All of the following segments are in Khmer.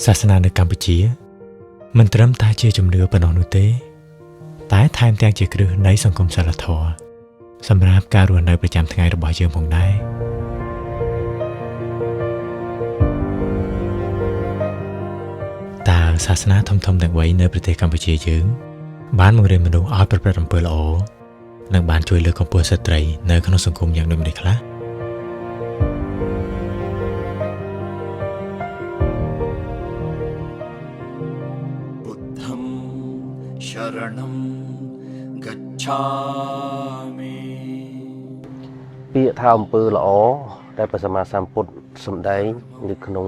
សាសនានៅកម្ពុជាមិនត្រឹមតែជាជំនឿប៉ុណ្ណោះនោះទេតែថែមទាំងជាគ្រឹះនៃសង្គមសីលធម៌សម្រាប់ការរស់នៅប្រចាំថ្ងៃរបស់យើងផងដែរតើសាសនាធំៗទាំង3នៅប្រទេសកម្ពុជាយើងបានបង្រៀនមនុស្សឲ្យប្រព្រឹត្តអំពើល្អនិងបានជួយលើកកម្ពស់ស្ត្រីនៅក្នុងសង្គមយ៉ាងដូចម្តេចខ្លះពាក្យថាអំពើល្អដែលព្រះសម្មាសម្ពុទ្ធសម្ដែងនៅក្នុង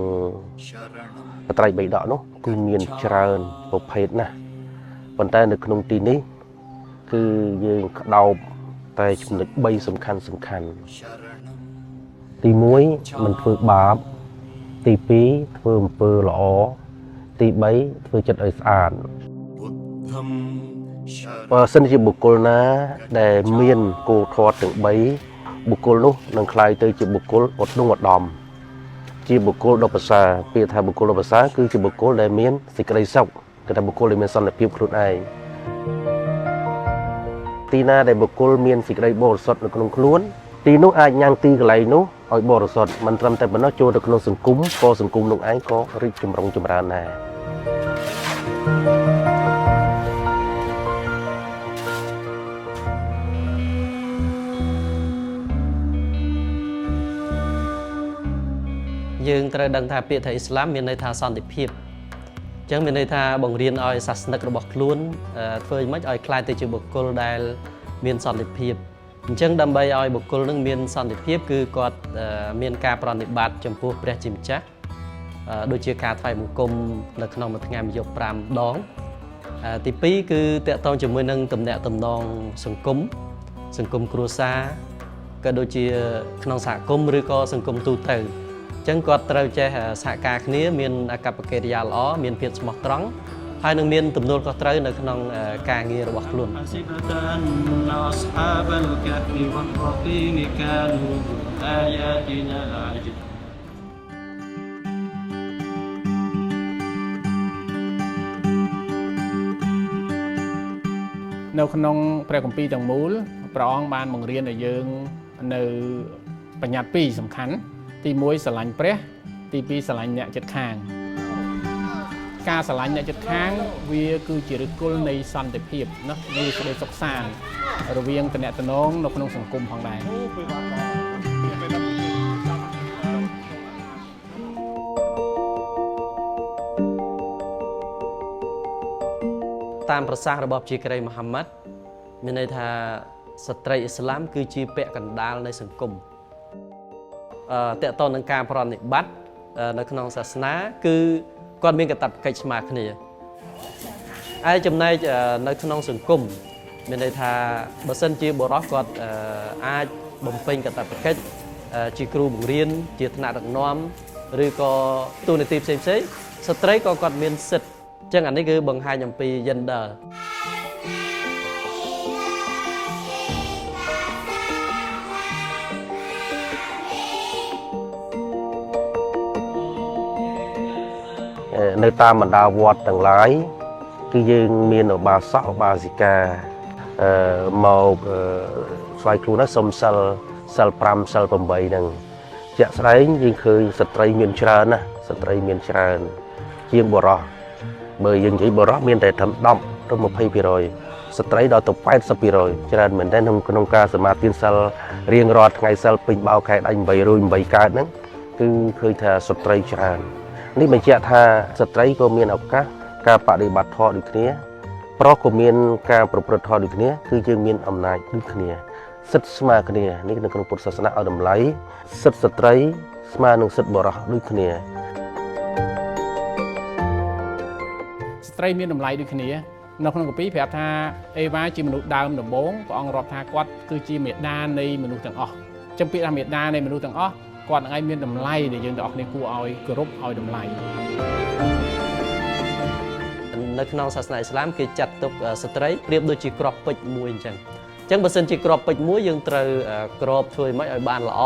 បត្រៃបិដកនោះគឺមានច្រើនប្រភេទណាស់ប៉ុន្តែនៅក្នុងទីនេះគឺយើងក្តោបតែចំណុច3សំខាន់ទី1មិនធ្វើបាបទី2ធ្វើអំពើល្អទី3ធ្វើចិត្តឲ្យស្អាតបើសិនជាបុគ្គលណាដែលមានគោលធម៌ទាំង3បុគ្គលនោះនឹងក្លាយទៅជាបុគ្គលឧត្តមឧត្តមជាបុគ្គលដ៏ប្រសើរពាក្យថាបុគ្គលដ៏ប្រសើរគឺជាបុគ្គលដែលមានសេចក្តីសុខគឺថាបុគ្គលដែលមានសន្តិភាពខ្លួនឯងទីណាដែលបុគ្គលមានសេចក្តីបរិសុទ្ធនៅក្នុងខ្លួនទីនោះអាចញ៉ាំងទីកន្លែងនោះឲ្យបរិសុទ្ធមិនត្រឹមតែប៉ុណ្ណោះចូលទៅក្នុងសង្គមក៏សង្គមនោះឯងក៏រីកចម្រុងចម្រើនដែរយើងត្រូវដឹងថាពាក្យថាអ៊ីស្លាមមានន័យថាសន្តិភាពអញ្ចឹងមានន័យថាបង្រៀនឲ្យសាសនិករបស់ខ្លួនធ្វើយ៉ាងម៉េចឲ្យខ្លាយទៅជាបុគ្គលដែលមានសន្តិភាពអញ្ចឹងដើម្បីឲ្យបុគ្គលនឹងមានសន្តិភាពគឺគាត់មានការប្រតិបត្តិចំពោះព្រះជាម្ចាស់ដូចជាការថ្វាយបង្គំនៅក្នុងមួយថ្ងៃមួយយប់5ដងទី2គឺតកតងជាមួយនឹងទំនាក់ទំនងសង្គមគ្រួសារក៏ដូចជាក្នុងសហគមន៍ឬក៏សង្គមទូទៅអញ្ចឹងគាត់ត្រូវចេះសហការគ្នាមានអាកប្បកិរិយាល្អមានភាពស្មោះត្រង់ហើយនឹងមានទំនួលខុសត្រូវនៅក្នុងការងាររបស់ខ្លួននៅក្នុងព្រះគម្ពីរទាំងមូលព្រះអង្គបានបង្រៀនឲ្យយើងនៅបញ្ញត្តិ2សំខាន់ទី1ស្រឡាញ់ព្រះទី2ស្រឡាញ់អ្នកជិតខាងការស្រឡាញ់អ្នកជិតខាងវាគឺជាឫសគល់នៃសន្តិភាពណានៃសេចក្តីសុខសាន្តរវាងតំណែងនៅក្នុងសង្គមផងដែរតាមប្រសាសន៍របស់ជាក្រីមូហាម៉ាត់មានន័យថាស្ត្រីអ៊ីស្លាមគឺជាពាក់កណ្ដាលនៃសង្គមតកតនឹងការប្រតិបត្តិនៅក្នុងសាសនាគឺគាត់មានកាតព្វកិច្ចស្មើគ្នាហើយចំណែកនៅក្នុងសង្គមមានន័យថាបើសិនជាបុរសគាត់អាចបំពេញកាតព្វកិច្ចជាគ្រូបង្រៀនជាថ្នាក់ដឹកនាំឬក៏តួនាទីផ្សេងៗស្ត្រីក៏គាត់មានសិទ្ធិអញ្ចឹងអានេះគឺបង្ហាញអំពី genderនៅតាមបណ្ដាវត្តទាំងឡាយគឺយើងមានឧបាសកឧបាសិកាមកស្វែងខ្លួនសុំសិល5សិល8ហ្នឹងជាក់ស្ដែងយើងឃើញស្ត្រីមានច្រើនណាស់ស្ត្រីមានច្រើនជាងបុរសបើយើងនិយាយបុរសមានតែត្រឹម10ទៅ20%ស្ត្រីដល់ទៅ80%ច្រើនមែនទែនក្នុងការសមាទានសិលរៀងរាល់ថ្ងៃសិលពេញបោខែដៃ8រួច8កើតហ្នឹងគឺឃើញថាស្ត្រីច្រើននេះបញ្ជាក់ថាស្ត្រីក៏មានឱកាសការបដិបត្តិធម៌ដូចគ្នាប្រុសក៏មានការប្រព្រឹត្តធម៌ដូចគ្នាគឺយើងមានអំណាចដូចគ្នាសិទ្ធិស្មើគ្នានេះនៅក្នុងពុទ្ធសាសនាឲ្យតម្លៃសិទ្ធិស្ត្រីស្មើនឹងសិទ្ធិបុរសដូចគ្នាស្ត្រីមានតម្លៃដូចគ្នានៅក្នុងគម្ពីរប្រាប់ថាអេវ៉ាជាមនុស្សដើមដំបូងព្រះអង្គរាប់ថាគាត់គឺជាមេដានៃមនុស្សទាំងអស់ចឹងពាក្យថាមេដានៃមនុស្សទាំងអស់គាត់នឹងឯងមានតម្លៃដែលយើងទាំងអស់គ្នាគួរឲ្យគោរពឲ្យតម្លៃនៅក្នុងសាសនាអ៊ីស្លាមគេចាត់ទុកស្ត្រីប្រៀបដូចជាគ្រាប់ពេជ្រមួយអញ្ចឹងបើសិនជាគ្រាប់ពេជ្រមួយយើងត្រូវគ្របធ្វើម៉េចឲ្យបានល្អ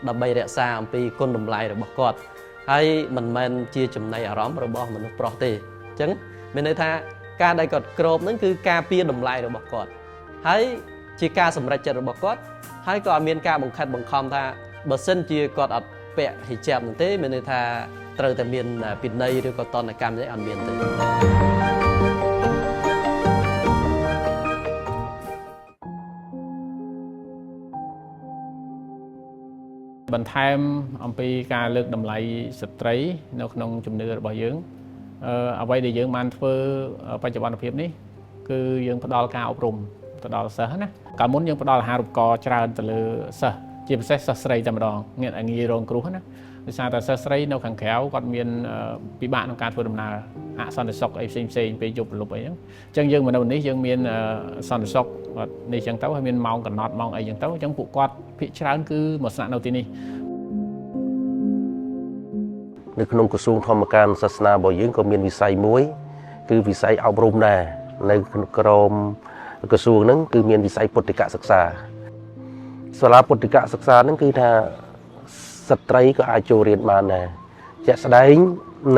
ដើម្បីរក្សាអំពីគុណតម្លៃរបស់គាត់អ ហើយមិនមែនជាចំណៃអារម្មណ៍របស់មនុស្សប្រុសទេអញ្ចឹងមានន័យថាការដែលគាត់គ្របហ្នឹងគឺការពារតម្លៃរបស់គាត់ហើយជាការសម្រេចចិត្តរបស់គាត់ហើយក៏អត់មានការបង្ខិតបង្ខំថាបើសិនជាគាត់អត់ពាក់ហិជាបនោះទេមានន័យថាត្រូវតែមានពិន័យឬក៏តនកម្មទេអត់មានទេបន្ថែមអំពីការលើកតម្លៃស្ត្រីនៅក្នុងជំនឿរបស់យើងអ្វីដែលយើងបានធ្វើបច្ចុប្បន្នភាពនេះគឺយើងផ្ដល់ការអប់រំទៅដល់សិស្សណាកាលមុនយើងផ្ដល់អាហារូបករណ៍ច្រើនទៅលើសិស្សជាពិសេសសិស្សស្រីតែម្ដងងាយរងគ្រោះណាដោយសារតែសិស្សស្រីនៅខាងក្រៅគាត់មានពិបាកក្នុងការធ្វើដំណើរអសន្តិសុខអីផ្សេងពេលយប់ព្រលប់អីហ្នឹងអញ្ចឹងយើងមកនៅនេះយើងមានសន្តិសុខគាត់នេះអញ្ចឹងទៅហើយមានម៉ោងកំណត់ម៉ោងអីអញ្ចឹងទៅអញ្ចឹងពួកគាត់ភាគច្រើនគឺមកស្នាក់នៅទីនេះនៅក្នុងក្រសួងធម្មការសាសនារបស់យើងក៏មានវិស័យមួយគឺវិស័យអប់រំដែរនៅក្រមក្រសួងហ្នឹងគឺមានវិស័យពុទ្ធិកសិក្សាសាលាពុទ្ធិកសិក្សាហ្នឹងគឺថាស្ត្រីក៏អាចចូលរៀនបានដែរជាក់ស្ដែង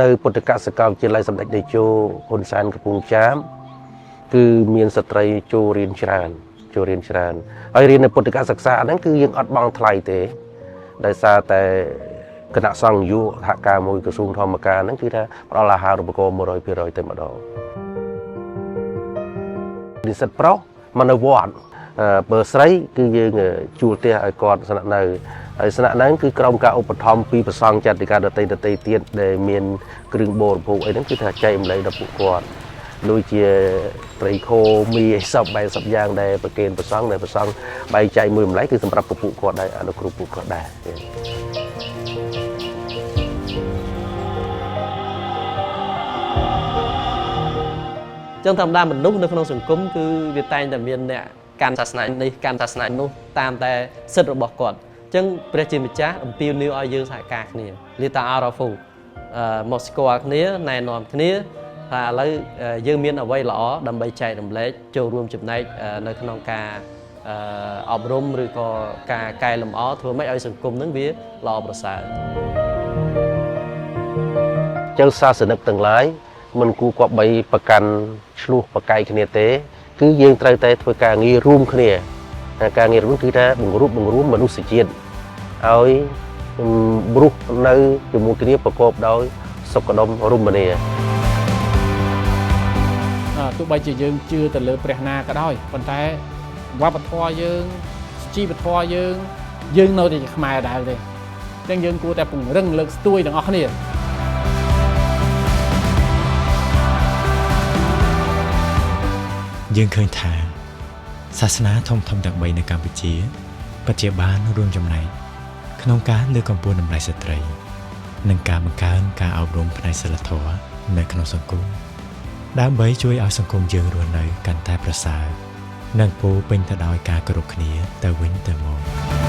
នៅពុទ្ធិកសិក្សាវិទ្យាល័យសម្ដេចតេជោហ៊ុនសែនកំពង់ចាមគឺមានស្ត្រីចូលរៀនច្រើនហើយរៀននៅពុទ្ធិកសិក្សាហ្នឹងគឺយើងអត់បង់ថ្លៃទេដោយសារតែគណៈសង្ឃយុសហការមួយក្រសួងធម្មការហ្នឹងគឺថាផ្ដល់អាហារូបករណ៍ 100% តែម្ដងនិស្សិតប្រុសមកនៅវត្តបើស្រីគឺយើងជួលផ្ទះឲ្យគាត់ស្នាក់នៅហើយស្នាក់នៅគឺក្រុមការឧបត្ថម្ភពីប្រសង់ចាត់ការដតីទៀតដែលមានគ្រឿងបរិភោគអីហ្នឹងគឺថាចែកម្លែកដល់ពួកគាត់ដូចជាត្រីខមីអីសពបែបសពយ៉ាងដែលប្រគេនប្រសង់ដែលប្រសង់បែងចែកមួយម្លែកគឺសម្រាប់ពពួកគាត់ដែរអនុគ្រោះពួកគាត់ដែរចឹងធម្មតាមនុស្សនៅក្នុងសង្គមគឺវាតែងតែមានអ្នកកាន់សាសនានេះកាន់សាសនានោះតាមតែសិទ្ធិរបស់គាត់អញ្ចឹងព្រះជាម្ចាស់អំពាវនាវឲ្យយើងសហការគ្នាលាតាអារ៉ាហ្វូមកស្គាល់គ្នាណែនាំគ្នាថាឥឡូវយើងមានអ្វីល្អដើម្បីចែករំលែកចូលរួមចំណែកនៅក្នុងការអប់រំឬក៏ការកែលម្អធ្វើម៉េចឲ្យសង្គមនឹងវាល្អប្រសើរចឹងសាសនិកទាំងឡាយមិនគួរគប្បីប្រកាន់ឆ្លោះប្រកែកគ្នាទេគឺយើងត្រូវតែធ្វើការងាររួមគ្នាការងាររួមគឺថាបង្រួមមនុស្សជាតិឲ្យរស់នៅជាមួយគ្នាប្រកបដោយសុខដុមរមនាទោះបីជាយើងជឿទៅលើព្រះណាក៏ដោយប៉ុន្តែវប្បធម៌យើងជីវធម៌យើងនៅតែជាខ្មែរដែរទេអញ្ចឹងយើងគួរតែពង្រឹងលើកស្ទួយទាំងអស់គ្នាយើងឃើញថាសាសនាធំទាំង3នៅកម្ពុជាពិតជាបានរួមចំណែកក្នុងការលើកកម្ពស់តម្លៃស្ត្រីនិងការបង្កើនការអប់រំផ្នែកសីលធម៌នៅក្នុងសង្គមដើម្បីជួយឲ្យសង្គមយើងរស់នៅកាន់តែប្រសើរនិងពោរពេញទៅដោយការគោរពគ្នាទៅវិញទៅមក